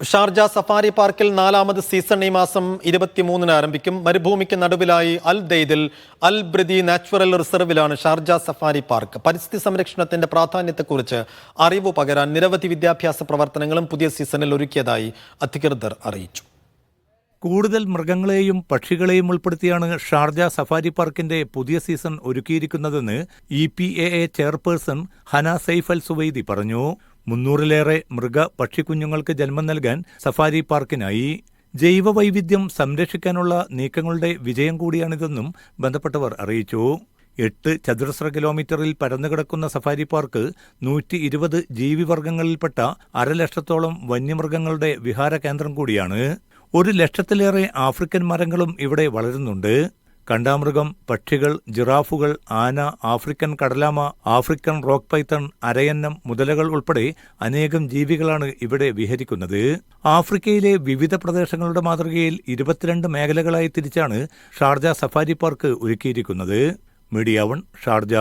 Sharjah safari പാർക്കിൽ 4ാമത് season ഈ മാസം 23-ന് ആരംഭിക്കും. മരുഭൂമിക്ക് നടുവിലായി അൽ ദെയ്ദിൽ അൽ ബ്രിദി നാച്ചുറൽ റിസർവിലാണ് ഷാർജ സഫാരി പാർക്ക്. പരിസ്ഥിതി സംരക്ഷണത്തിന്റെ പ്രാധാന്യത്തെക്കുറിച്ച് അറിവ് പകരാൻ നിരവധി വിദ്യാഭ്യാസ പ്രവർത്തനങ്ങളും പുതിയ സീസണിൽ ഒരുക്കിയതായി അധികൃതർ അറിയിച്ചു. കൂടുതൽ മൃഗങ്ങളെയും പക്ഷികളെയും ഉൾപ്പെടുത്തിയാണ് ഷാർജ സഫാരി പാർക്കിന്റെ പുതിയ സീസൺ ഒരുക്കിയിരിക്കുന്നതെന്ന് EPAA chairperson Hana Saif Al Suwaidi പറഞ്ഞു. 300-ലേറെ മൃഗ പക്ഷിക്കുഞ്ഞുങ്ങൾക്ക് ജന്മം നൽകാൻ സഫാരി പാർക്കിനായി. ജൈവവൈവിധ്യം സംരക്ഷിക്കാനുള്ള നീക്കങ്ങളുടെ വിജയം കൂടിയാണിതെന്നും ബന്ധപ്പെട്ടവർ അറിയിച്ചു. 8 ചതുരശ്ര കിലോമീറ്ററിൽ പരന്നുകിടക്കുന്ന സഫാരി പാർക്ക് 120 ജീവിവർഗങ്ങളിൽപ്പെട്ട 1,00,000-ത്തോളം വന്യമൃഗങ്ങളുടെ വിഹാര കേന്ദ്രം കൂടിയാണ്. 1,00,000-ലേറെ ആഫ്രിക്കൻ മരങ്ങളും ഇവിടെ വളരുന്നുണ്ട്. കണ്ടാമൃഗം, പക്ഷികൾ, ജിറാഫുകൾ, ആന, ആഫ്രിക്കൻ കടലാമ, ആഫ്രിക്കൻ റോക്ക് പൈത്തൺ, അരയന്നം, മുതലകൾ ഉൾപ്പെടെ അനേകം ജീവികളാണ് ഇവിടെ വിഹരിക്കുന്നത്. ആഫ്രിക്കയിലെ വിവിധ പ്രദേശങ്ങളുടെ മാതൃകയിൽ 22 മേഖലകളായി തിരിച്ചാണ് ഷാർജ സഫാരി പാർക്ക് ഒരുക്കിയിരിക്കുന്നത്. Media 1 Sharjah.